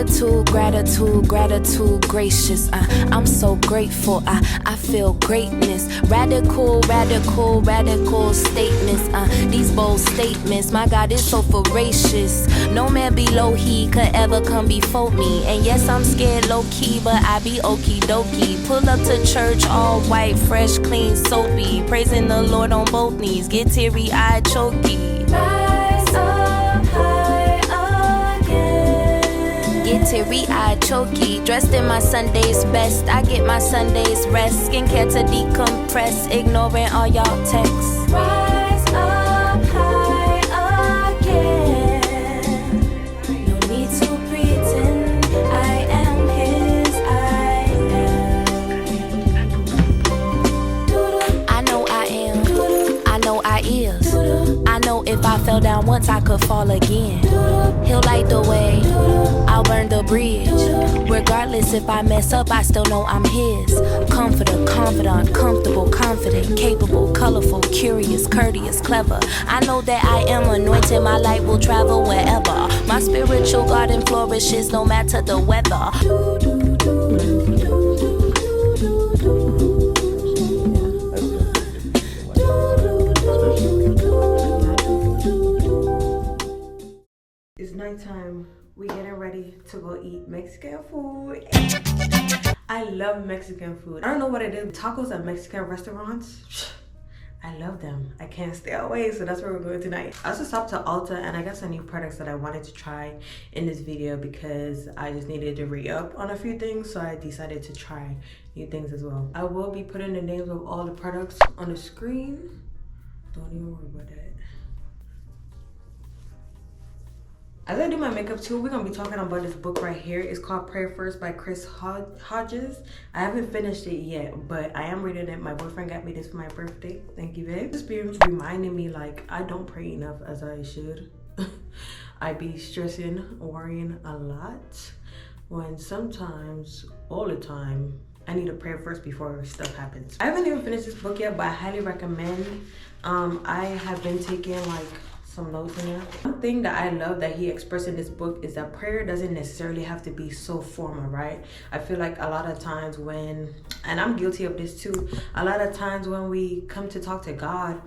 Gratitude, gratitude, gratitude, gracious. I'm so grateful. I feel greatness. Radical, radical, radical statements. These bold statements. My God is so voracious. No man below he could ever come before me. And yes, I'm scared low key, but I be okie dokie. Pull up to church all white, fresh, clean, soapy. Praising the Lord on both knees. Get teary eyed, choky. Rise up high again. Get teary eyed, choky. Dressed in my Sunday's best. I get my Sunday's rest. Skincare to decompress. Ignoring all y'all texts. Rise up high again. No need to pretend I am his. I know I am. I know I is. I know if I fell down once I could fall again. He'll light the way, I'll burn the bridge. Regardless if I mess up, I still know I'm his. Comforter, confidant, comfortable, confident, capable, colorful, curious, courteous, clever. I know that I am anointed, my light will travel wherever. My spiritual garden flourishes no matter the weather. It's nighttime. We getting ready to go eat Mexican food. I love Mexican food. I don't know what it is. Tacos at Mexican restaurants, I love them. I can't stay away, so that's where we're going tonight. I also stopped to Ulta and I got some new products that I wanted to try in this video because I just needed to re-up on a few things, so I decided to try new things as well. I will be putting the names of all the products on the screen. Don't even worry about that. As I do my makeup too, we're gonna be talking about this book right here. It's called Pray First by Chris Hodges. I haven't finished it yet, but I am reading it. My boyfriend got me this for my birthday. Thank you, babe. This be reminding me like I don't pray enough as I should. I be stressing, worrying a lot, when sometimes, all the time, I need to pray first before stuff happens. I haven't even finished this book yet, but I highly recommend. I have been taking like some notes in there. One thing that I love that he expressed in this book is that prayer doesn't necessarily have to be so formal, right? I feel like a lot of times when, and I'm guilty of this too, a lot of times when we come to talk to God,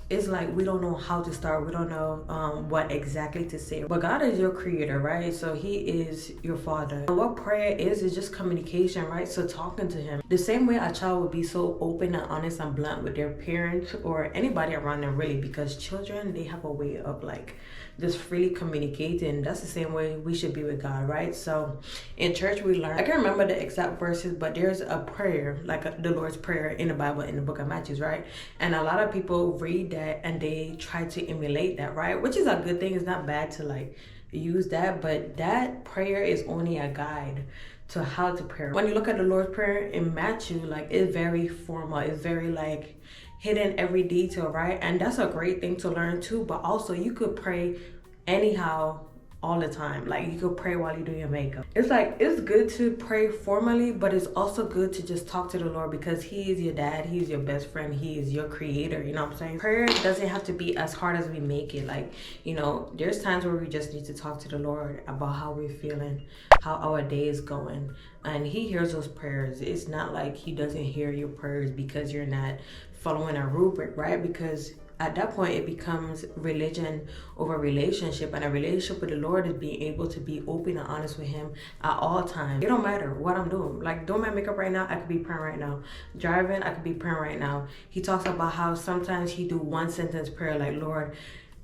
it's like we don't know how to start. We don't know what exactly to say. But God is your creator, right? So he is your father. And what prayer is just communication, right? So talking to him. The same way a child would be so open and honest and blunt with their parents or anybody around them, really, because children, they have a way of like just freely communicating. That's the same way we should be with God, right? So in church we learn, I can't remember the exact verses, but there's a prayer, like the Lord's Prayer in the Bible, in the book of Matthew, right? And a lot of people read that and they try to emulate that, right? Which is a good thing. It's not bad to like use that, but that prayer is only a guide to how to pray. When you look at the Lord's Prayer in Matthew, like it's very formal, it's very like hidden every detail, right? And that's a great thing to learn too. But also you could pray anyhow all the time. Like you could pray while you're doing your makeup. It's like it's good to pray formally, but it's also good to just talk to the Lord because he is your dad, he is your best friend, he is your creator, you know what I'm saying? Prayer doesn't have to be as hard as we make it. Like, you know, there's times where we just need to talk to the Lord about how we're feeling, how our day is going, and he hears those prayers. It's not like he doesn't hear your prayers because you're not following a rubric, right? Because at that point it becomes religion over relationship, and a relationship with the Lord is being able to be open and honest with him at all times. It don't matter what I'm doing. Like doing my makeup right now, I could be praying right now. Driving, I could be praying right now. He talks about how sometimes he do one sentence prayer like, Lord,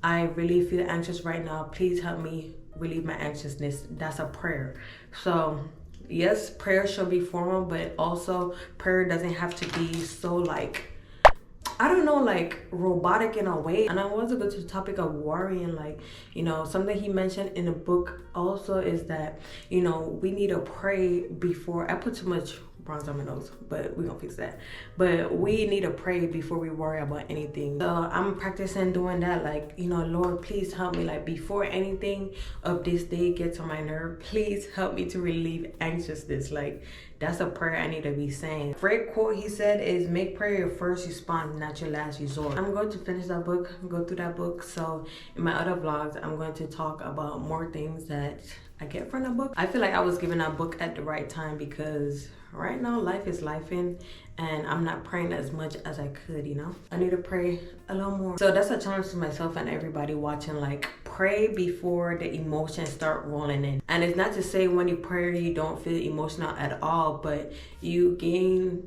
I really feel anxious right now, please help me relieve my anxiousness. That's a prayer. So yes, prayer should be formal, but also prayer doesn't have to be so like, I don't know, like robotic in a way. And I want to go to the topic of worrying. Like, you know, something he mentioned in the book also is that, you know, we need to pray before. I put too much bronze on my nose, but we're gonna fix that. But we need to pray before we worry about anything. So I'm practicing doing that, like, you know, Lord, please help me, like before anything of this day gets on my nerve, please help me to relieve anxiousness. Like that's a prayer I need to be saying. Great quote he said is, make prayer your first response, not your last resort. I'm going to finish that book, go through that book. So in my other vlogs, I'm going to talk about more things that I get from the book. I feel like I was given that book at the right time because right now life is lifing and I'm not praying as much as I could, you know? I need to pray a little more. So that's a challenge to myself and everybody watching, like pray before the emotions start rolling in. And it's not to say when you pray you don't feel emotional at all, but you gain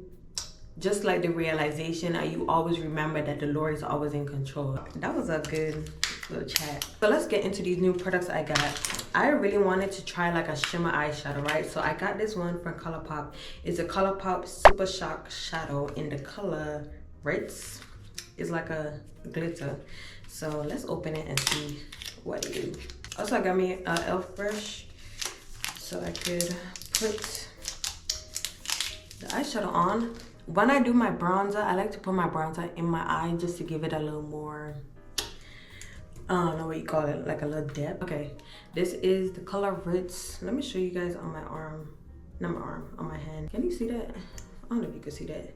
just like the realization and you always remember that the Lord is always in control. That was a good little chat. So let's get into these new products I got. I really wanted to try like a shimmer eyeshadow, right? So I got this one from ColourPop. It's a ColourPop Super Shock Shadow in the color Ritz. It's like a glitter. So let's open it and see what it do. Also I got me an e.l.f. brush so I could put the eyeshadow on. When I do my bronzer, I like to put my bronzer in my eye just to give it a little more, I don't know what you call it, like a little depth. Okay, this is the color Ritz. Let me show you guys on my arm, not my arm, on my hand. Can you see that? I don't know if you can see that.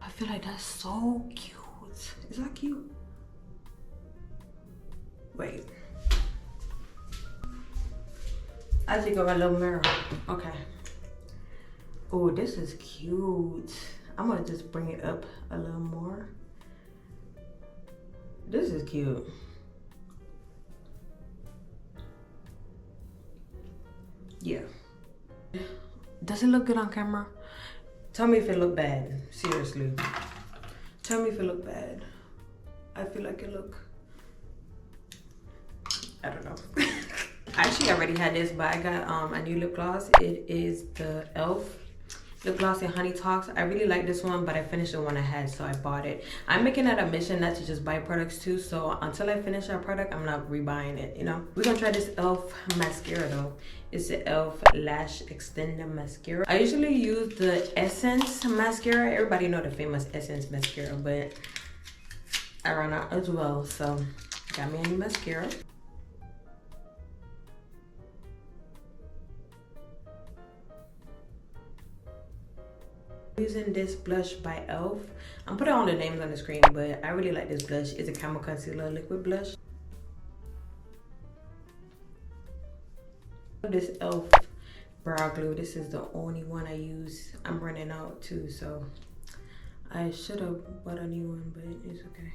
I feel like that's so cute. Is that cute? Wait. I think of a little mirror. Okay. Oh, this is cute. I'm gonna just bring it up a little more. This is cute. Yeah. Does it look good on camera? Tell me if it look bad. Seriously. Tell me if it look bad. I feel like it look, I don't know. I actually already had this, but I got a new lip gloss. It is the e.l.f. lip gloss in Honey Talks. I really like this one, but I finished the one I had, so I bought it. I'm making that a mission not to just buy products too, so until I finish that product, I'm not rebuying it, you know? We're gonna try this e.l.f. mascara though. It's the e.l.f. Lash Extender Mascara. I usually use the Essence mascara. Everybody know the famous Essence mascara, but I ran out as well, so got me a new mascara. Using this blush by e.l.f. I'm putting all the names on the screen, but I really like this blush. It's a Camel Concealer liquid blush. This e.l.f. brow glue. This is the only one I use. I'm running out too, so I should have bought a new one, but it's okay.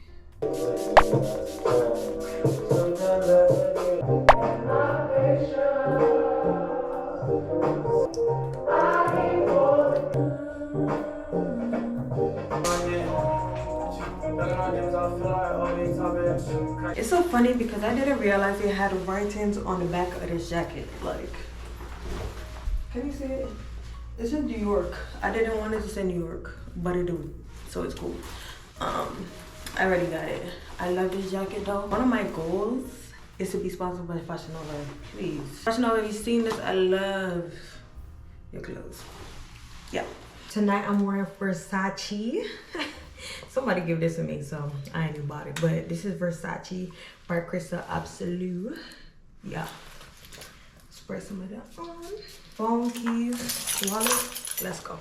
It's so funny because I didn't realize it had writings on the back of this jacket. Like, can you see it? It said New York. I didn't want it to say New York, but it do, so it's cool. I already got it. I love this jacket though. One of my goals is to be sponsored by Fashion Nova. Please, Fashion Nova, if you've seen this, I love your clothes. Yeah. Tonight I'm wearing Versace. Somebody give this to me, so I ain't even bought it. But this is Versace by Crystal Absolute. Yeah. Spray some of that on. Phone, keys, wallet. Let's go.